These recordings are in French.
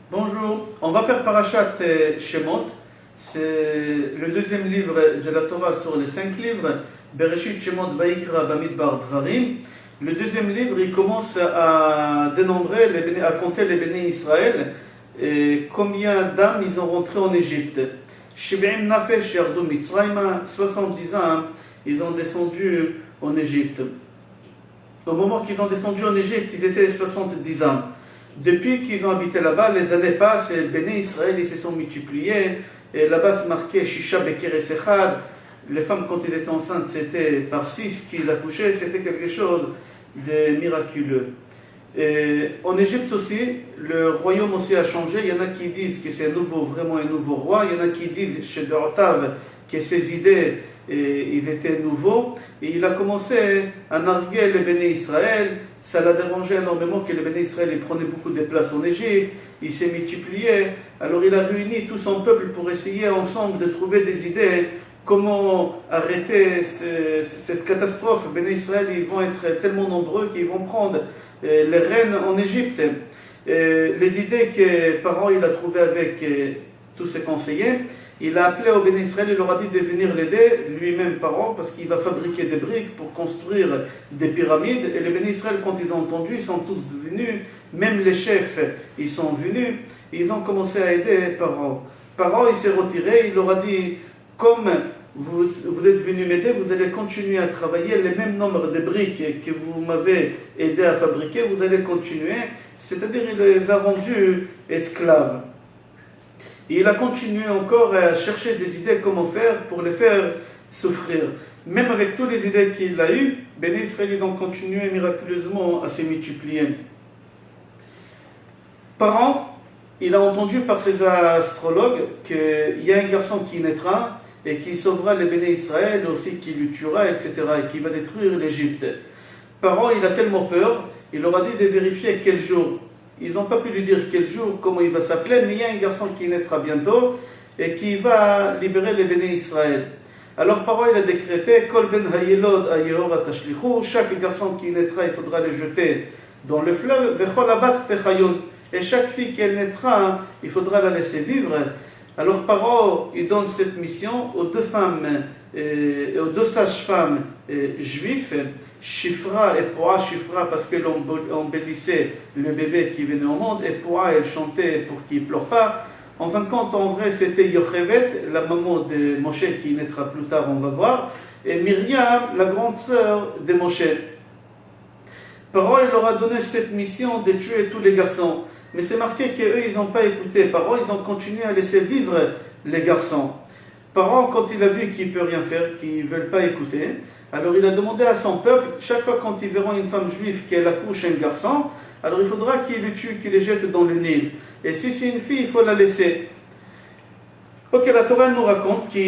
Bonjour, on va faire Parashat Shemot. C'est le deuxième livre de la Torah sur les 5 livres. Bereshit, Shemot, Vaikra, Bamidbar, Dvarim. Le deuxième livre, il commence à dénombrer, à compter les bénis Israël et combien d'âmes ils ont rentré en Égypte. Shiv'im Nafesh Yardu Mitzrayma, 70 âmes, ils ont descendu en Égypte. Au moment qu'ils ont descendu en Égypte, ils étaient 70 âmes. Depuis qu'ils ont habité là-bas, les années passent et les bénis Israël ils se sont multipliés. Et là-bas, c'est marqué Shisha Bekeres Echad. Les femmes, quand elles étaient enceintes, c'était par 6 qu'ils accouchaient. C'était quelque chose de miraculeux. Et en Égypte aussi, le royaume aussi a changé. Il y en a qui disent que c'est vraiment un nouveau roi. Il y en a qui disent chez Dortav que ses idées ils étaient nouveaux. Et il a commencé à narguer les bénis Israël. Ça l'a dérangé énormément que les bénis Israël ils prenaient beaucoup de place en Égypte. Il s'est multiplié. Alors il a réuni tout son peuple pour essayer ensemble de trouver des idées. Comment arrêter cette catastrophe? Les bénis Israël ils vont être tellement nombreux qu'ils vont prendre les rênes en Égypte. Les idées que Pharaon il a trouvées avec tous ses conseillers, il a appelé au bénis Israël, il leur a dit de venir l'aider, lui-même Pharaon, parce qu'il va fabriquer des briques pour construire des pyramides. Et les bénis Israël, quand ils ont entendu, ils sont tous venus, même les chefs, ils sont venus, et ils ont commencé à aider Pharaon. Pharaon, il s'est retiré, il leur a dit, comme vous êtes venus m'aider, vous allez continuer à travailler le même nombre de briques que vous m'avez aidé à fabriquer, vous allez continuer, c'est-à-dire il les a rendus esclaves. Et il a continué encore à chercher des idées comment faire pour les faire souffrir. Même avec toutes les idées qu'il a eues, bénis Israël ils ont continué miraculeusement à se multiplier. Pharaon, il a entendu par ses astrologues qu'il y a un garçon qui naîtra et qui sauvera les bénis Israël, aussi qui le tuera, etc. et qui va détruire l'Égypte. Pharaon, il a tellement peur, il leur a dit de vérifier quel jour. Ils n'ont pas pu lui dire quel jour, comment il va s'appeler, mais il y a un garçon qui naîtra bientôt et qui va libérer les bénis Israël. Alors Pharaon il a décrété Kol ben hayelod ayehor atashlichu, chaque garçon qui naîtra, il faudra le jeter dans le fleuve, vechol abat techayun, et chaque fille qu'elle naîtra, il faudra la laisser vivre. Alors Pharaon il donne cette mission aux deux femmes, aux deux sages-femmes juifs, Shifra et Poa. Shifra parce qu'elle embellissait le bébé qui venait au monde, et Poa elle chantait pour qu'il ne pleure pas. En fin de compte, en vrai, c'était Yochevet, la maman de Moshe qui naîtra plus tard, on va voir, et Myriam, la grande sœur de Moshe. Pharaon il leur a donné cette mission de tuer tous les garçons. Mais c'est marqué qu'eux, ils n'ont pas écouté. Pharaon, ils ont continué à laisser vivre les garçons. Pharaon, quand il a vu qu'il ne peut rien faire, qu'ils ne veulent pas écouter, alors il a demandé à son peuple, chaque fois quand ils verront une femme juive qu'elle accouche un garçon, alors il faudra qu'ils le tuent, qu'ils les jettent dans le Nil. Et si c'est une fille, il faut la laisser. Ok, la Torah nous raconte que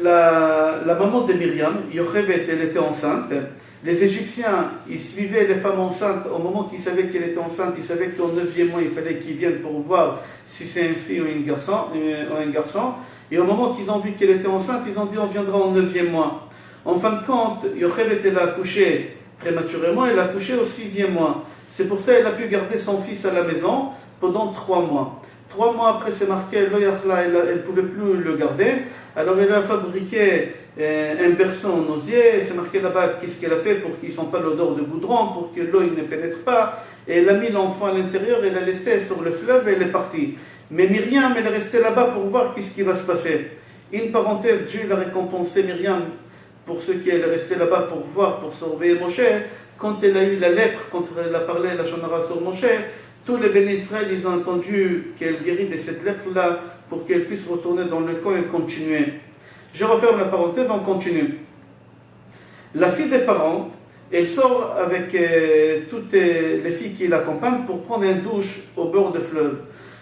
la maman de Myriam, Yochevet, elle était enceinte. Les Égyptiens, ils suivaient les femmes enceintes au moment qu'ils savaient qu'elle était enceinte. Ils savaient qu'au 9e mois, il fallait qu'ils viennent pour voir si c'est une fille ou un garçon. Et au moment qu'ils ont vu qu'elle était enceinte, ils ont dit on viendra au 9e mois. En fin de compte, Yochevet, elle a accouché prématurément, elle a accouché au 6e mois. C'est pour ça qu'elle a pu garder son fils à la maison pendant 3 mois. 3 mois après, c'est marqué, elle ne pouvait plus le garder. Alors elle a fabriqué un berceau en osier. C'est marqué là-bas qu'est-ce qu'elle a fait pour qu'il ne sente pas l'odeur de goudron, pour que l'eau ne pénètre pas. Et elle a mis l'enfant à l'intérieur, elle l'a laissé sur le fleuve et elle est partie. Mais Myriam, elle est restée là-bas pour voir qu'est-ce qui va se passer. Une parenthèse, Dieu a récompensé Myriam pour ceux qui est restée là-bas pour voir, pour surveiller Moshe. Quand elle a eu la lèpre, quand elle a parlé la Shonara sur Moshe, tous les bénis Israël, ils ont entendu qu'elle guérit de cette lèpre-là pour qu'elle puisse retourner dans le camp et continuer. Je referme la parenthèse, on continue. La fille des parents, elle sort avec toutes les filles qui l'accompagnent pour prendre une douche au bord du fleuve.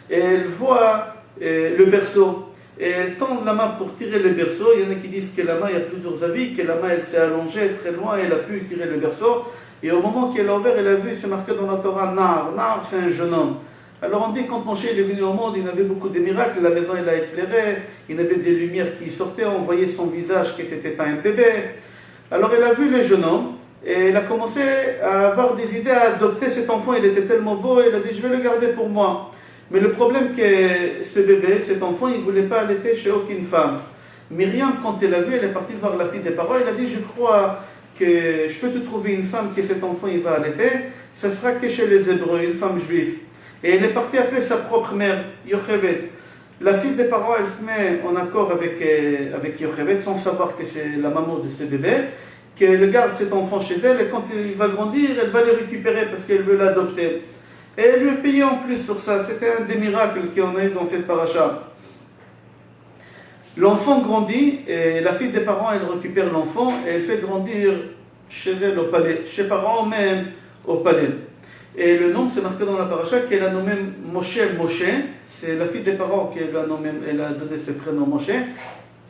Et elle voit le berceau. Et elle tend la main pour tirer le berceau. Il y en a qui disent que la main, il y a plusieurs avis, que la main, elle s'est allongée très loin et elle a pu tirer le berceau. Et au moment qu'elle a ouvert, elle a vu, c'est marqué dans la Torah, Nar. Nar, c'est un jeune homme. Alors on dit, quand Moshe est venu au monde, il avait beaucoup de miracles, la maison, elle a éclairé, il avait des lumières qui sortaient, on voyait son visage que ce n'était pas un bébé. Alors elle a vu le jeune homme, et elle a commencé à avoir des idées à adopter cet enfant, il était tellement beau, elle a dit, je vais le garder pour moi. Mais le problème que ce bébé, cet enfant, il ne voulait pas allaiter chez aucune femme. Myriam, quand elle a vu, elle est partie voir la fille des parents, elle a dit, je crois que je peux te trouver une femme que cet enfant il va allaiter, ça sera que chez les Hébreux, une femme juive. Et elle est partie appeler sa propre mère, Yocheved. La fille des parents, elle se met en accord avec Yocheved, sans savoir que c'est la maman de ce bébé, qu'elle garde cet enfant chez elle, et quand il va grandir, elle va le récupérer parce qu'elle veut l'adopter. Et elle lui est payée en plus sur ça. C'était un des miracles qu'on a eu dans cette paracha. L'enfant grandit, et la fille des parents, elle récupère l'enfant, et elle fait grandir chez elle au palais, chez les parents même au palais. Et le nom, c'est marqué dans la paracha qu'elle a nommé Moshe. C'est la fille des parents qui a donné ce prénom Moshe,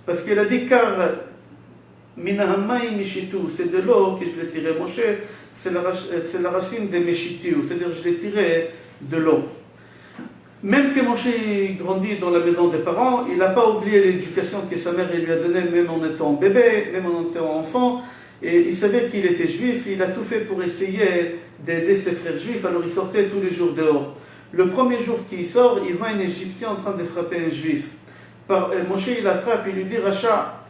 parce qu'elle a dit, car Minahamai Mishitu, c'est de l'eau que je l'ai tiré. Moshe, c'est la racine de Meshitu, c'est-à-dire je l'ai tiré de l'eau. Même que Moshe grandit dans la maison des parents, il n'a pas oublié l'éducation que sa mère lui a donnée, même en étant bébé, même en étant enfant. Et il savait qu'il était juif, il a tout fait pour essayer d'aider ses frères juifs, alors il sortait tous les jours dehors. Le premier jour qu'il sort, il voit un Égyptien en train de frapper un juif. Moshe, il l'attrape, il lui dit, Racha,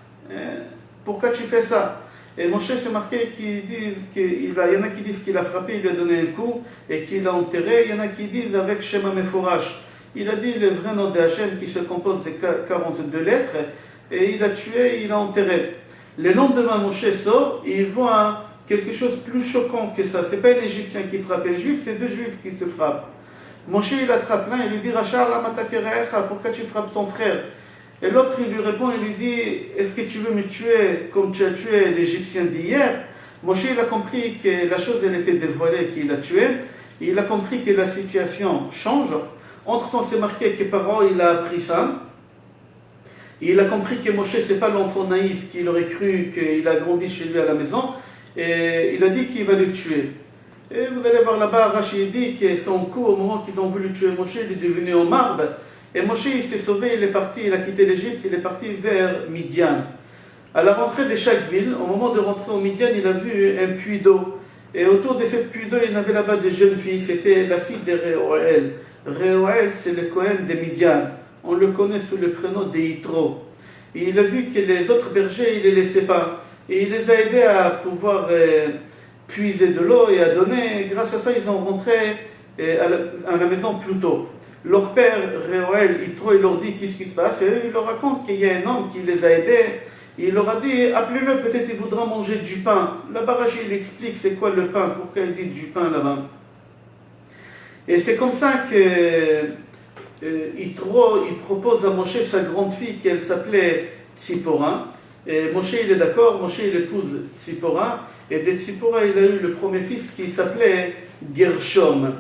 pourquoi tu fais ça? Et Moshe s'est marqué qu'il y en a qui disent qu'il a frappé, il lui a donné un coup et qu'il l'a enterré. Il y en a qui disent avec Shema Meforash. Il a dit le vrai nom de Hachem qui se compose de 42 lettres et il a tué, il a enterré. Le lendemain, Moshe sort et il voit quelque chose de plus choquant que ça. Ce n'est pas un Égyptien qui frappe un Juif, c'est deux Juifs qui se frappent. Moshe, il attrape l'un et lui dit, Rachar, pourquoi tu frappes ton frère? Et l'autre, il lui répond, il lui dit, est-ce que tu veux me tuer comme tu as tué l'Égyptien d'hier? Moshe, il a compris que la chose, elle était dévoilée, qu'il a tué. Il a compris que la situation change. Entre-temps, c'est marqué que Paro, il a appris ça. Il a compris que Moshe, ce n'est pas l'enfant naïf qu'il aurait cru qu'il a grandi chez lui à la maison. Et il a dit qu'il va le tuer. Et vous allez voir là-bas, Rachid dit que son coup, au moment qu'ils ont voulu tuer Moshe, il est devenu en marbre. Et Moshe, il s'est sauvé, il est parti, il a quitté l'Égypte, il est parti vers Midian. À la rentrée de chaque ville, au moment de rentrer au Midian, il a vu un puits d'eau. Et autour de cette puits d'eau, il y avait là-bas des jeunes filles. C'était la fille de Réoël. Réoël, c'est le Cohen de Midian. On le connaît sous le prénom de Yitro. Et il a vu que les autres bergers, il ne les laissait pas. Et il les a aidés à pouvoir puiser de l'eau et à donner. Et grâce à ça, ils ont rentré à la maison plus tôt. Leur père, Réoël, il leur dit qu'est-ce qui se passe, et il leur raconte qu'il y a un homme qui les a aidés. Il leur a dit, appelez-le, peut-être il voudra manger du pain. Là-bas, Rachid, il explique c'est quoi le pain, pourquoi il dit du pain là-bas. Et c'est comme ça que Yitro, il propose à Moshe sa grande fille, qu'elle s'appelait Tzipora. Et Moshe, il est d'accord, Moshe, il épouse Tzipora. Et de Tzipora, il a eu le premier fils qui s'appelait Gershom.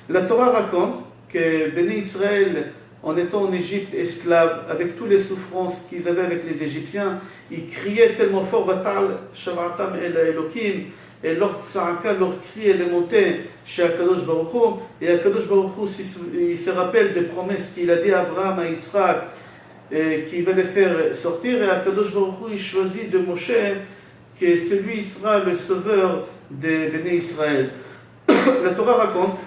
La Torah raconte que Béné Israël, en étant en Égypte esclaves, avec toutes les souffrances qu'ils avaient avec les Égyptiens, ils criaient tellement fort, Vatal, Shavatam el Elohim, et leur tzaraka, leur cri, elle est montée chez Akadosh Baruch Hu, et Akadosh Baruch Hu, il se rappelle des promesses qu'il a dit à Abraham, à Yitzhak, qu'il va les faire sortir, et Akadosh Baruch Hu, il choisit de Moshe, que celui sera le sauveur de Béné Israël. La Torah raconte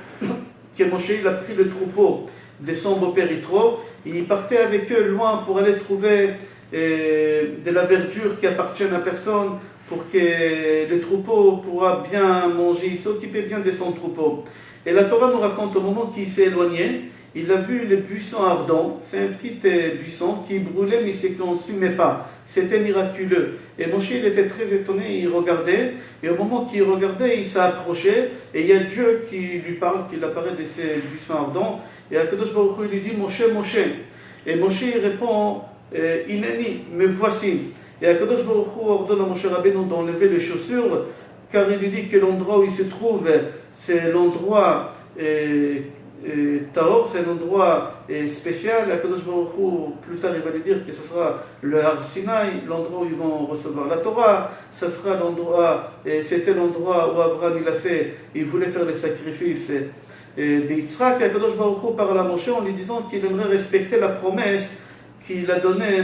que Moshe, il a pris le troupeau de son beau-père Yitro, il partait avec eux loin pour aller trouver de la verdure qui appartient à personne, pour que le troupeau pourra bien manger, il s'occupait bien de son troupeau. Et la Torah nous raconte au moment qu'il s'est éloigné, il a vu le buisson ardent, c'est un petit buisson qui brûlait mais il ne se consumait pas. C'était miraculeux. Et Moshe, il était très étonné, il regardait, et au moment qu'il regardait, il s'est approché, et il y a Dieu qui lui parle, qui apparaît de ces buissons ardents, et Akadosh Baruch Hu lui dit, Moshe, Moshe. Et Moshe, il répond, Inani, me voici. Et Akadosh Baruch Hu ordonne à Moshe Rabbeinu d'enlever les chaussures, car il lui dit que l'endroit où il se trouve, c'est l'endroit Tahor, c'est un endroit spécial. Akadosh Baruch Hu, plus tard, il va lui dire que ce sera le Har Sinai, l'endroit où ils vont recevoir la Torah. Ce sera l'endroit, c'était l'endroit où Abraham il voulait faire les sacrifices d'Yitzhak. Et Akadosh Baruch Hu parle à Moshe en lui disant qu'il aimerait respecter la promesse qu'il a donnée,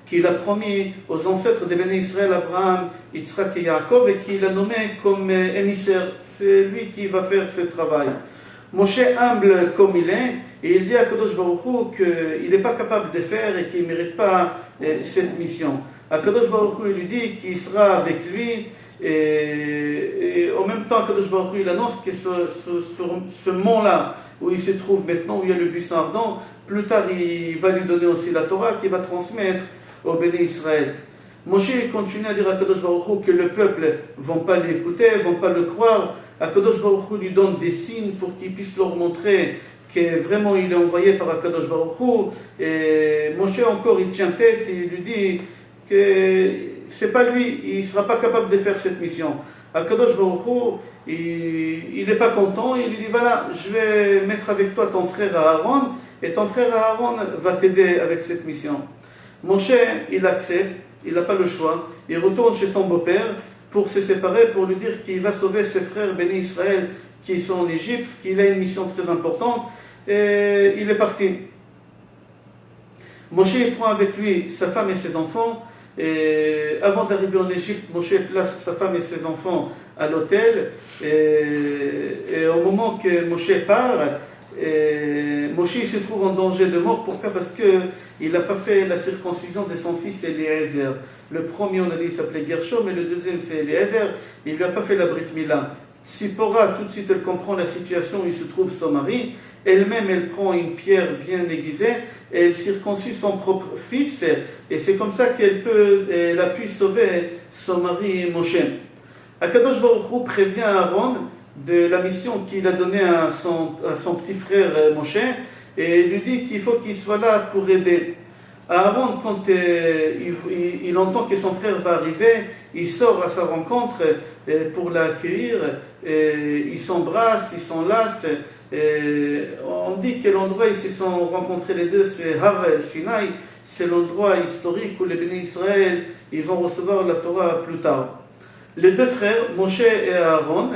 qu'il a promis aux ancêtres de Béné Israël, Abraham, Yitzhak et Yaakov, et qu'il a nommé comme émissaire. C'est lui qui va faire ce travail. Moshe, humble comme il est, et il dit à Kadosh Baruch Hu qu'il n'est pas capable de faire et qu'il ne mérite pas cette mission. Kadosh Baruch Hu lui dit qu'il sera avec lui, et en même temps Kadosh Baruch Hu il annonce que ce mont-là, où il se trouve maintenant, où il y a le buisson ardent, plus tard il va lui donner aussi la Torah qu'il va transmettre au Béné Israël. Moshe continue à dire à Kadosh Baruch Hu que le peuple ne va pas l'écouter, ne va pas le croire. Kadosh Baruch Hu lui donne des signes pour qu'il puisse leur montrer que vraiment il est envoyé par Kadosh Baruch Hu. Et Moshe encore il tient tête et il lui dit que c'est pas lui, il ne sera pas capable de faire cette mission. Kadosh Baruch Hu, il n'est pas content, il lui dit voilà, je vais mettre avec toi ton frère Aaron et ton frère Aaron va t'aider avec cette mission. Moshe, il accepte, il n'a pas le choix, il retourne chez son beau-père pour se séparer, pour lui dire qu'il va sauver ses frères Béné Israël qui sont en Égypte, qu'il a une mission très importante, et il est parti. Moshe il prend avec lui sa femme et ses enfants, et avant d'arriver en Égypte, Moshe place sa femme et ses enfants à l'hôtel, et au moment que Moshe part, Moshe se trouve en danger de mort. Pourquoi? Parce qu'il n'a pas fait la circoncision de son fils Eliezer. Le premier, on a dit, il s'appelait Gershom, et le deuxième, c'est Eliezer. Il ne lui a pas fait la Brit Mila. Tzipora, tout de suite, elle comprend la situation où il se trouve son mari. Elle-même, elle prend une pierre bien aiguisée et elle circoncise son propre fils. Et c'est comme ça qu'elle a pu sauver son mari Moshe. Akadosh Baruch Hu prévient Aaron de la mission qu'il a donnée à son petit frère Moshe et lui dit qu'il faut qu'il soit là pour aider. Aaron, quand il entend que son frère va arriver, il sort à sa rencontre pour l'accueillir, ils s'embrassent, ils s'enlacent. On dit que l'endroit où ils se sont rencontrés les deux, c'est Har Sinai, c'est l'endroit historique où les bénis Israël ils vont recevoir la Torah plus tard. Les deux frères, Moshe et Aaron,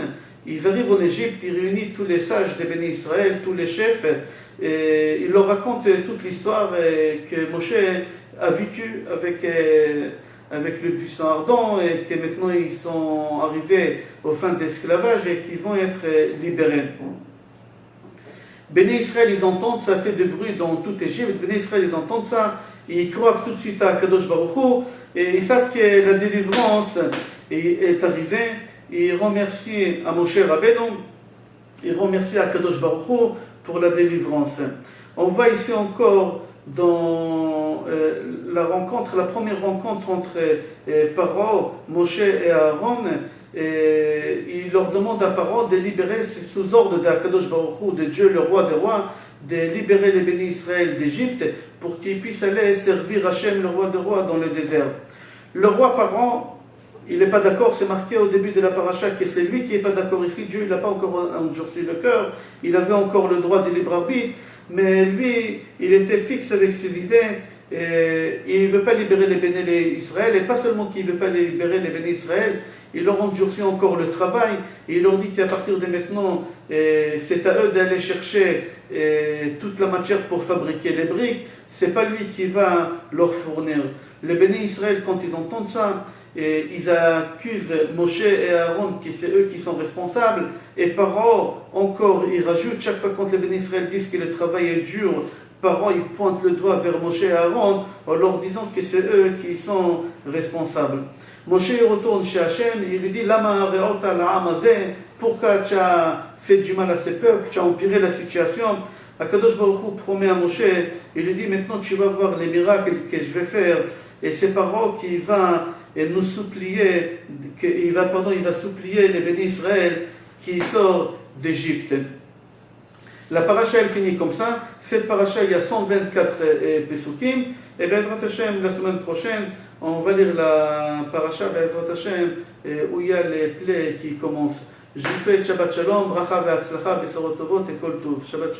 ils arrivent en Égypte, ils réunissent tous les sages des bénis Israël, tous les chefs, et ils leur racontent toute l'histoire que Moshe a vécue avec le buisson ardent, et que maintenant ils sont arrivés aux fins d'esclavage et qu'ils vont être libérés. Béné Israël, ils entendent, ça fait du bruit dans toute Égypte, Béné Israël, ils entendent ça, et ils croient tout de suite à Kadosh Baruch Hu, et ils savent que la délivrance est arrivée, et ils remercient à Moshe Rabbeinu, ils remercient à Kadosh Baruch Hu pour la délivrance. On voit ici encore dans la première rencontre entre Paro, Moshe et Aaron, et il leur demande à Paro de libérer sous ordre d'Akadosh Baruch Hu, de Dieu le roi des rois, de libérer les bénis Israël d'Égypte pour qu'ils puissent aller servir Hachem le roi des rois dans le désert. Le roi Paro, il n'est pas d'accord, c'est marqué au début de la paracha que c'est lui qui n'est pas d'accord ici. Dieu il n'a pas encore endurci le cœur, il avait encore le droit de libre arbitre, mais lui, il était fixe avec ses idées, et il ne veut pas libérer les bénis Israël, et pas seulement qu'il ne veut pas libérer les bénis Israël, il leur endurcit encore le travail, et il leur dit qu'à partir de maintenant, c'est à eux d'aller chercher toute la matière pour fabriquer les briques, c'est pas lui qui va leur fournir. Les bénis Israël, quand ils entendent ça, et ils accusent Moshe et Aaron que c'est eux qui sont responsables, et Paro encore il rajoute, chaque fois quand les bénis Israël disent que le travail est dur, Paro il pointe le doigt vers Moshe et Aaron en leur disant que c'est eux qui sont responsables. Moshe retourne chez Hachem et il lui dit Lama re'ota la'am hazeh, pourquoi tu as fait du mal à ces peuples, tu as empiré la situation. Akadosh Baruch Hu promet à Moshe, il lui dit maintenant tu vas voir les miracles que je vais faire, et c'est Paro qui va nous supplier, il va supplier les bénis Israël qui sortent d'Égypte. La paracha elle finit comme ça. Cette paracha il y a 124 pesukim, et Be'ezrat Hashem la semaine prochaine on va lire la paracha Be'ezrat Hashem où il y a les plaies qui commencent. Je vous souhaite Shabbat Shalom, bracha ve'atzlacha, besorot tovot et kol tov. Shabbat Shalom.